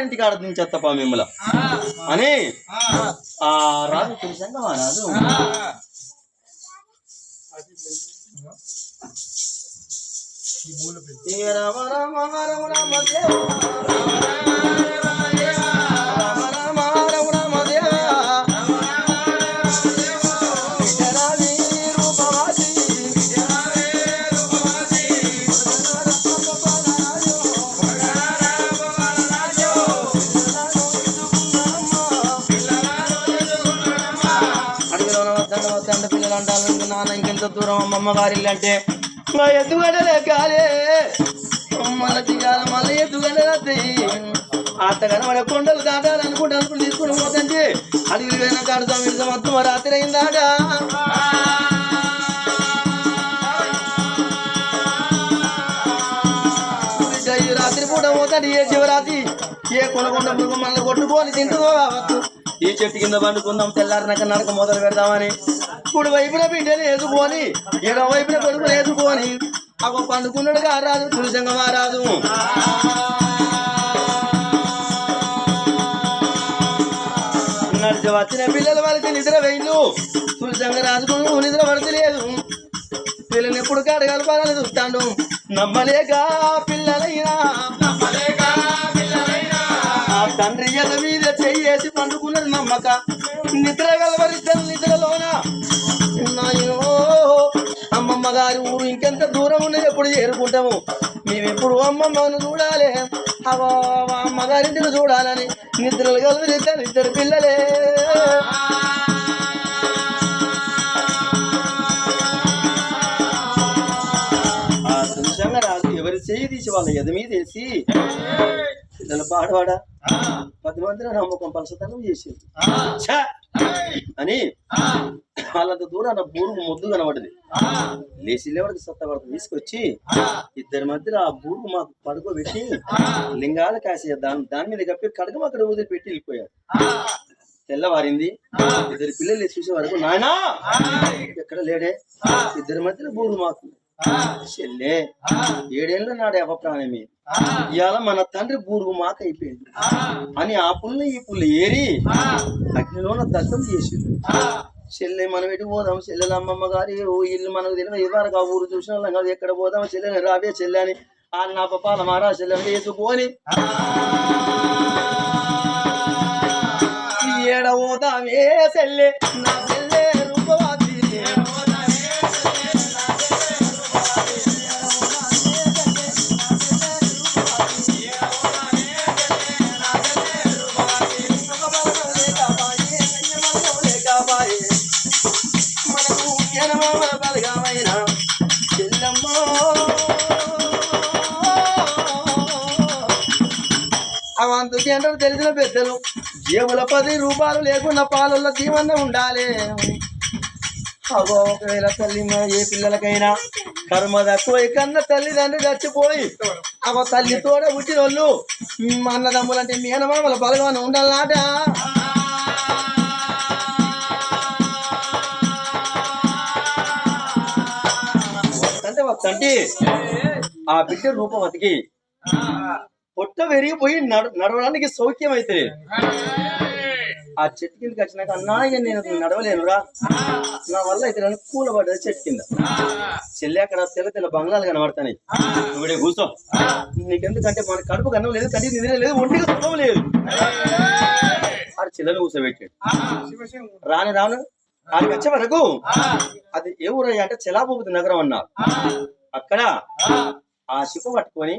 ఇంటికి ఆడదించేత్తపా మిమ్మల అని ఆ రాజు తెలిసాక మా రాజు రామ రామ రామ రామ దేవ పిల్లలు అంటారు నాన్న ఇంకెంత దూరం అమ్మమ్మ గారి ఇల్లు అంటే ఎత్తుగడలే కాలే మళ్ళీ తీయాలి మళ్ళీ ఎత్తుగడలు వస్తాయి అత్త కనబడే కొండలు దాటాలి అనుకుంటూ తీసుకుని పోతంటే అది విలువైన కాడుతాం ఇడుతాం మొత్తం రాత్రి అయిందాక రాత్రి పూట పోతాడు ఏ శివరాత్రి ఏ కొనకొండ మృగం మనల్ని కొట్టుకొని తింటుందో కావచ్చు ఈ చెట్టు కింద పండుకుందాం తెల్లారినాక నడక మొదలు పెడదామని కుడి వైపున బిడ్డని వేసుకొని ఎడవ వైపున కొడుకుని వేసుకొని అగో పండుకున్నాడు రాదు తులసంగ మారాదు నడిచి వచ్చిన పిల్లల వాళ్ళకి నిద్ర వేయలు తులసంగ రాజుకు నిద్ర పడతలేదు పిల్లల్ని ఎప్పుడు కడగలపాలని చూస్తాడు నమ్మలేక పిల్లలైనా తండ్రి ఎల మీద చెయ్యేసి పండుకున్నది నమ్మక నిద్ర గలవరిద్దరు నిద్రలోన నాయనో అమ్మమ్మ గారి ఊరు ఇంకెంత దూరం ఉన్నది ఎప్పుడు చేరుకుంటాము మేమెప్పుడు అమ్మమ్మను చూడాలి అమ్మగారింటిని చూడాలని నిద్రలు గలవరిద్దరు ఇద్దరు పిల్లలే ఆ దృశ్యంగా రాదు ఎవరి చెయ్యి తీసి వాళ్ళ ఎద మీద వేసి పిల్లలు పాడవాడా 10 మందిలో నమ్మకం పలసతనం చేసింది అని వాళ్ళంత దూరాన బూరుగు ముద్దు కనబడ్డది లేచి లేవడికి సత్తపడత తీసుకొచ్చి ఇద్దరి మధ్యలో ఆ బూరుగు మాకు పడుకోబెట్టి లింగాలు కాసే దాని మీద కప్పి కడకం అక్కడ వదిలిపెట్టి వెళ్ళిపోయారు తెల్లవారింది ఇద్దరు పిల్లలు చూసే వరకు నాయనా ఎక్కడ లేడే ఇద్దరి మధ్యలో బూరుగు మాకు చెల్లే 7 ఏళ్ళ నాడే అపప్రాణమే ఇవాళ మన తండ్రి బూరుగు మాక అయిపోయింది అని ఆ పుల్ల ఈ పుల్ల ఏరి అగ్నిలోన దగ్ధం చేసింది చెల్లె మనం ఎటు పోదాం చెల్లెల అమ్మమ్మ గారి ఇల్లు మనకు తెలియదు ఇవ్వరు ఆ ఊరు చూసిన కాదు ఎక్కడ పోదాం చెల్లెని రావే చెల్లె అని ఆ నా పపాల మారా చెల్లెని వేసుకొని ఏడవోదామే చెల్లె నా చెల్లె రూపవాది అవంతకి అంటారు తెలిసిన పెద్దలు జేబుల 10 రూపాయలు లేకుండా పాలల్లో దీవన్న ఉండాలి అగో ఒకవేళ తల్లి ఏ పిల్లలకైనా కర్మ తక్కువ కన్నా తల్లిదండ్రులు చచ్చిపోయి అగో తల్లి తోడ పుట్టిన వాళ్ళు మా అన్నదమ్ములు అంటే మేనమామల బలగానే ఉండాలన్నట వస్తంటే ఆ బిడ్డ రూపవతికి పొట్ట పెరిగిపోయి నడవడానికి సౌఖ్యం అయితే ఆ చెట్టు కిందకి వచ్చినాక అన్నా నేను నడవలేనురా నా వల్ల అయితే నన్ను కూలబడ్డది చెట్టు కింద చెల్లి అక్కడ తెల్ల తెల్ల బంగ్లాలు కనబడతాయి నువ్వుడే కూర్చో నీకెందుకంటే మన కడుపు కన్నం లేదు కంటికి నిద్ర లేదు ఒంటికి సుఖం లేదు ఆడు చెల్లెలు కూర్చోబెట్టాడు రాను రాను ఆడికి వచ్చే వరకు అది ఏ ఊరయ్యా అంటే చెలాభూపతి నగరం అన్నారు అక్కడ ఆ శివ పట్టుకొని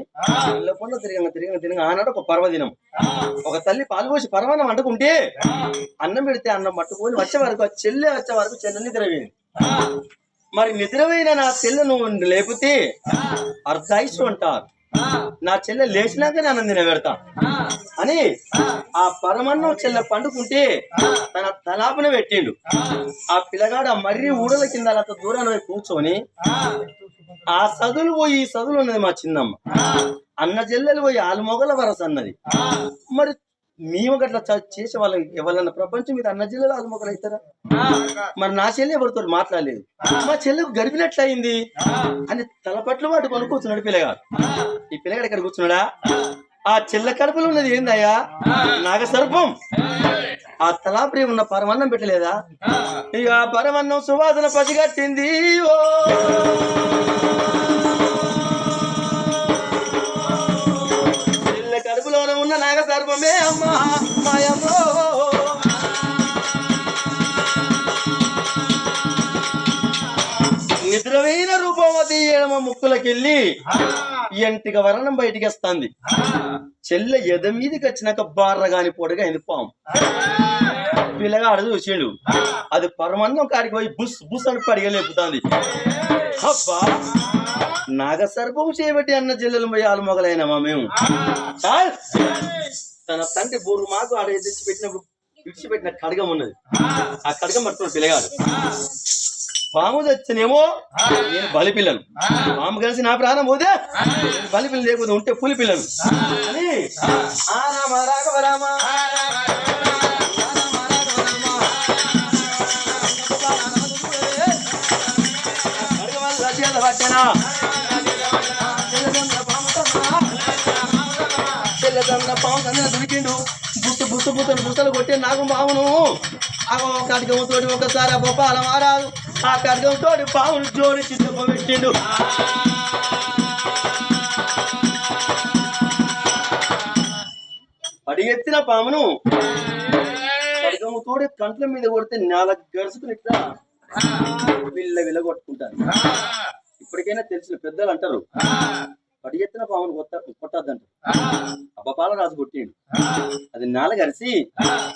ఇళ్ళ పొండ తిరిగిన ఆనాడు ఒక పర్వదినం ఒక తల్లి పాల్పోసి పర్వనం వండుకుంటే అన్నం పెడితే అన్నం పట్టుకొని వచ్చే వరకు ఆ చెల్లె వచ్చే వరకు చెల్లె నిద్రపోయింది మరి నిద్రపోయిన నా చెల్లెను లేపితే అర్ధాయుష్ అంటారు నా చెల్లె లేచినాకనే అన్నం తినబెడతా అని ఆ పరమన్నం చెల్లె పండుకుంటే తన తలాపున పెట్టిండు ఆ పిల్లగాడు ఆ మర్రి ఊడల కింద అంత దూరాన్ని కూర్చొని ఆ సదులు పోయి సదులు ఉన్నది మా చిన్నమ్మ అన్న చెల్లెలు పోయి ఆలు మొగల వరస అన్నది మరి మేము గట్లా చేసే వాళ్ళకి ఎవరన్నా ప్రపంచం మీద అన్న చెల్లెలు ఆలు మొగలు అవుతారా మరి నా చెల్లె ఎవరితో మాట్లాడలేదు మా చెల్లెకు గడిపినట్లయింది అని తలపట్లు వాటి కొను కూర్చున్నాడు పిల్లగాడు ఈ పిల్లగాడు ఎక్కడ కూర్చున్నాడా ఆ చెల్ల కడుపులో ఉన్నది ఏందయ్యా? నాగసర్పం. ఆ తలాప్రి ఉన్న పరమన్నం పెట్టలేదా? ఇక పరమన్నం సువాసన పసిగట్టింది. ఓ చెల్ల కడుపులోనే ఉన్న నాగసర్పమే అమ్మా మాయమ్మో. నిద్రమైన రూపవతి ఏడమ ముక్కులకెళ్ళి ఎంటిక వర్ణం బయటికి వస్తుంది. చెల్ల ఎద మీదకి వచ్చినాక బార్రగాని పొడగా అయింది పాము. పిల్లగా ఆడ చూసిండు, అది పరమన్నం కాడికి పోయి బుస్ బుస్ అని పడిగలేపుతుంది. అబ్బా నాగసర్పం చేపట్టి అన్న చెల్లెలు పోయాలు మొగలైనమా మేము. తన తండ్రి బోరు మాకు ఆడ తెచ్చిపెట్టినప్పుడు విడిచిపెట్టిన ఖడ్గం ఉన్నది. ఆ ఖడ్గం పట్టుకున్న పిల్లగాడు పాము తెచ్చనేమో నేను బలి పిల్లను, పాము కలిసి నా ప్రాణం పోతే బలి పిల్లలు లేకపోతే ఉంటే పులి పిల్లను అని పట్టనా పాము దొరికిండు. బుస్సు బుస్సు బుత్తను బుస్తలు కొట్టి నాకు మామును ఆ ఖడ్గంతో ఒకసారి ఆ బొప్పాల మారాదు. ఆ ఖడ్గంతో పామును జోడించి పెట్టిండు. పడిగెత్తిన పామును ఖడ్గంతో కంట్ల మీద కొడితే 4 గడుచుకుని ఇట్లా విల్ల కొట్టుకుంటాను. ఇప్పటికైనా తెలిసిన పెద్దలు అంటారు, పడిగెత్తిన పామును కొట్టద్దంటారు. అబ్బపాల రాజు కొట్టిండు, అది 4 గడిచి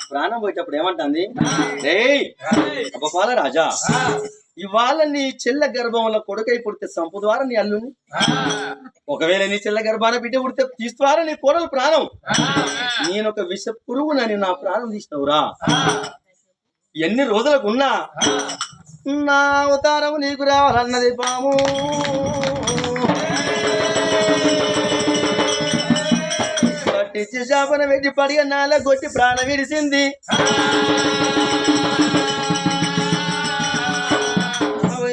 ప్రాణం పోయేటప్పుడు ఏమంటుంది, ఏయ్ అబ్బపాల రాజా, ఇవాళ నీ చెల్ల గర్భంలో కొడుకై పుడితే సంపు ద్వారా నీ అల్లుని, ఒకవేళ నీ చెల్ల గర్భాన బిడ్డ పుడితే తీస్తారా నీ కోడలు ప్రాణం. నేనొక విష పురుగునని నా ప్రాణం తీసినవురా. ఎన్ని రోజులకు ఉన్నా నా అవతారం నీకు రావాలన్నది పాము. పట్టించి శాపన పెట్టి పడిగా 4 కొట్టి ప్రాణం విడిసింది.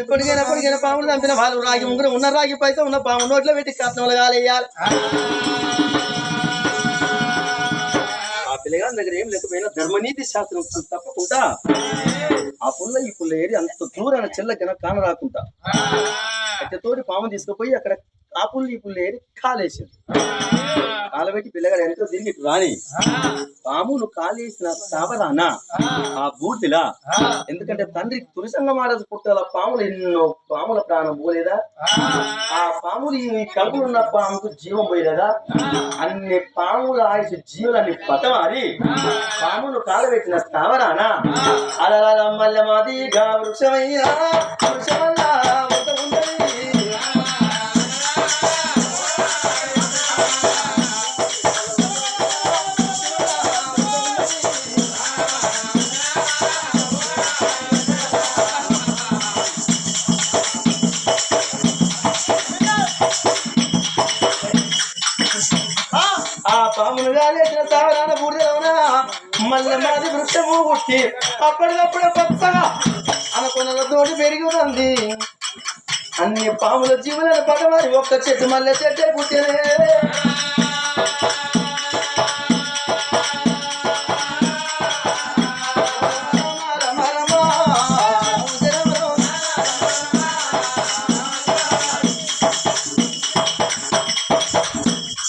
ఇప్పటికైనా పాములు చంపిన వాళ్ళు రాగి ముగ్గురు ఉన్న రాగి పైసా ఉన్న పాము నోట్లో పెట్టి కట్నములు కాలేయాలి. ఆ పిల్లగాని దగ్గర ఏం లేకపోయినా ధర్మనీతి శాస్త్రం తప్పకుండా ఆ పుల్ల ఈ పుల్ల ఏరి అంత దూరాన చెల్లకైనా కాన రాకుండా తోటి పాము తీసుకుపోయి అక్కడ ఆ పుల్ల ఈ పుల్ల ఏరి కాలేసింది. కాలబెట్టి పిల్లగాడు ఎంతో తిరిగి రాని పామును కాలేసిన సావరానా ఆ బూర్తిలా. ఎందుకంటే తండ్రి తులసంగ మాడదు పుట్టాల పాములు ఎన్నో పాముల ప్రాణం పోలేదా? ఆ పాములు ఈ కడుపులో ఉన్న పాముకు జీవం పోయలేదా? అన్ని పాముల ఆయుష్ జీవులన్నీ పటమారి పామును కాలబెట్టిన స్థావరానా అలా మల్లె మాది వృక్షమైనా వృక్షమల్లా మళ్ళీ మాది వృక్షము పుట్టి అప్పటికప్పుడే కొత్తగా అనుకున్నతోటి పెరిగి ఉంది. అన్ని పాముల జీవులను పడవారి ఒక్క చెట్టు మళ్ళీ చెట్టే పుట్టినే.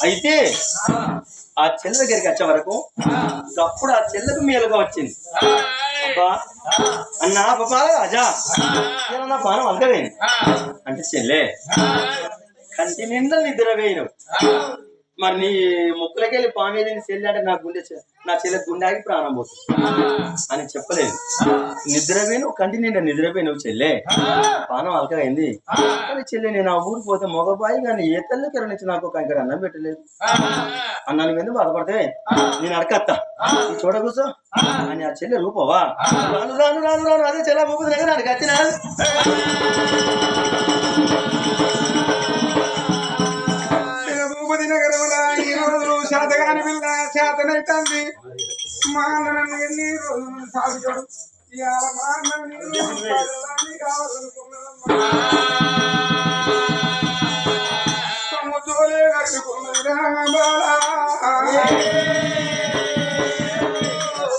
అయితే ఆ చెల్ల దగ్గరికి వచ్చే వరకు అప్పుడు ఆ చెల్లకు మేలుగా వచ్చింది. అబ్బా అన్నా పాపాల రాజా నా పానం అంతవేను అంటే చెల్లె కంటి నిండా నిద్ర వేయను. మరి నీ ముక్కులకెళ్ళి పామేది చెల్లి అంటే నా చెల్లె గుండె ఆగి ప్రాణం పోతుంది అని చెప్పలేదు. నిద్రపోయి కంటి నిండా నిద్రపోయి నువ్వు చెల్లె పానం అలకైంది. కానీ చెల్లె నేను ఆ ఊరికి పోతే మగబాయి కానీ ఏ తల్లికర నుంచి నాకు ఒక ఇక్కడ అన్నం పెట్టలేదు. అన్నాను మీద బాధపడితే నేను అడకత్తా నీ చూడ కూర్చో అని ఆ చెల్లె రూపవా రాను రాను రాను రాను అదే చెల్ల భూపతి దగ్గర నాకు వచ్చిన భూపతి నగరంలో ఈ రోజు శాతగాని పిల్ల శాతనైతుంది. మా అన్న ఎన్ని రోజులు సాగుతాడు ఇవాళ మా అన్న కావాలనుకున్నాడు. సముద్రోలే కట్టుకున్నది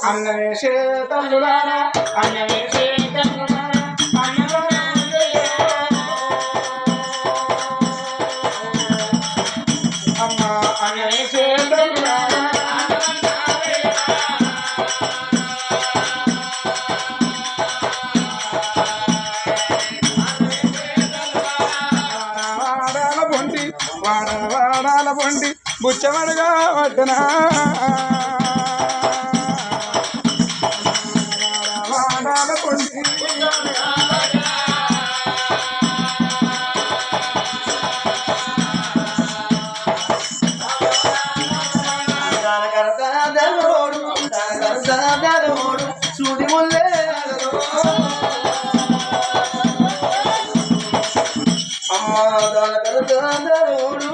అన్న వేసే తల్లులారా అన్న వేసే తల్లులారా అమ్మ అన్న వేసే తల్లులారా వాడాల పొండి బుచ్చమడుగా వడ్డనా వాడాల పొండి చూడి ముల్లే అమ్మ దాన కరుడు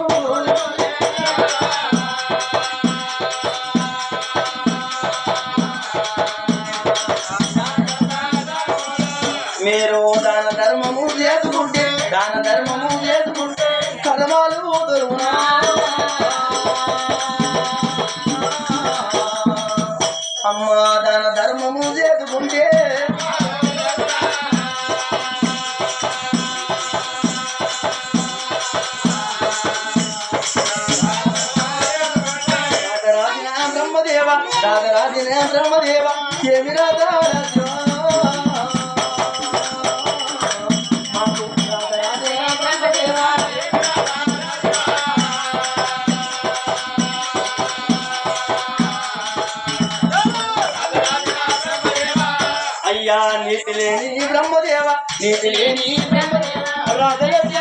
మీరు దాన ధర్మము చేసుకుంటే కర్మాలు దొరుకునా అమ్మ దాన ధర్మము చేసుకుంటే రాజరాజన బ్రహ్మదేవ ఏమి అయ్యా నీతి లేని బ్రహ్మదేవ నీతి లేని రాజరాజ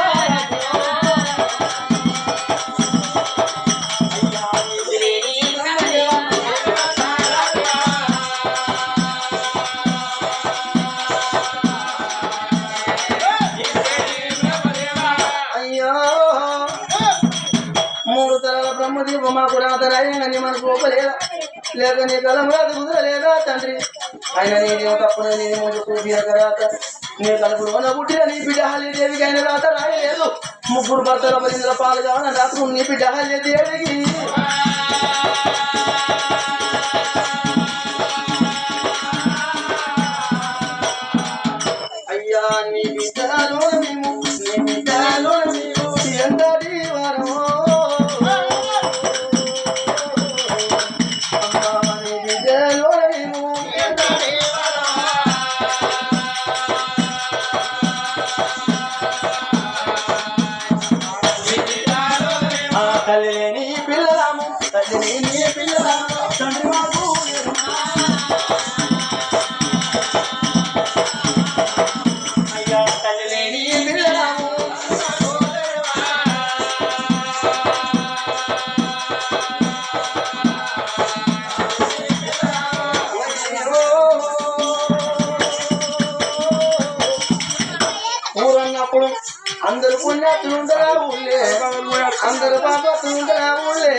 బ్రహ్మదేవ మాకు రాతరాయని మనకు గోపలేదా లేక నీ కలం రాదు కుదరలేదా తండ్రి ఆయన నేను తప్పుడు నేను ముందు చూపియక రాత నీ కలుపులో పుట్టిన నీ బిడ్డ హాలీదేవికి ఆయన రాత రాయలేదు ముగ్గురు భర్తల మరిందుల పాలు కావాలని రాత్రు నీ బిడ్డ హాలీదేవికి అయ్యా నీ బిడ్డలో మేము ఎంతటి వారమో తల్లి లేని పిల్లలాము తండ్రి మాకు అయ్యా తల్లి లేని పిల్లలాము ఊరన్నప్పుడు అందరు పుణ్యాతులు ఉండరా ఊళ్ళే అందరు పాపతులు ఉండరా ఊళ్ళే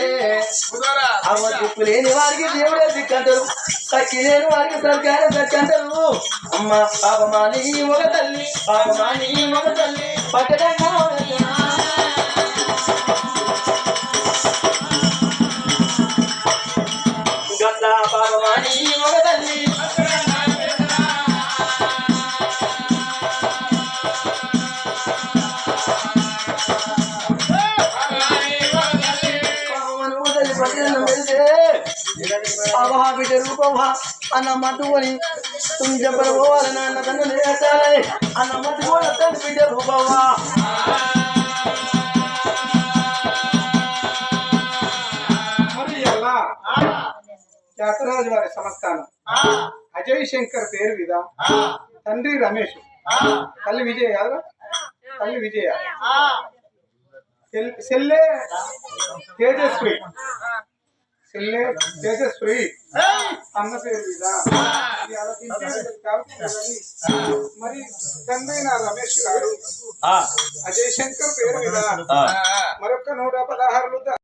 అవ్వ దిక్కు లేని వారికి దేవుడే దిక్కంటారు సక్కి లేని వారికి సర్కారే దక్కంటారు అమ్మ పాపమాని ఒక తల్లి పట్టడంగా గట్ల పాపమాని ఒక తల్లి బిడ్డ రూపవా అన్న మట్టుకొని తుమ్మి చెప్పలు పోవాలని అన్న కన్ను నేర్చాలని అన్న మట్టుకోని తండ్రి బిడ్డ రూపవా మరి అలా జాతరాజు వారి సంస్థానం అజయ్ శంకర్ పేరు మీద తండ్రి రమేష్ తల్లి విజయ కాదురా తల్లి విజయ సెల్లే తేజస్వి అన్న పేరు మీద మరి తండ్రి నా రమేష్ గారు అజయ్ శంకర్ పేరు మీద మరొక 116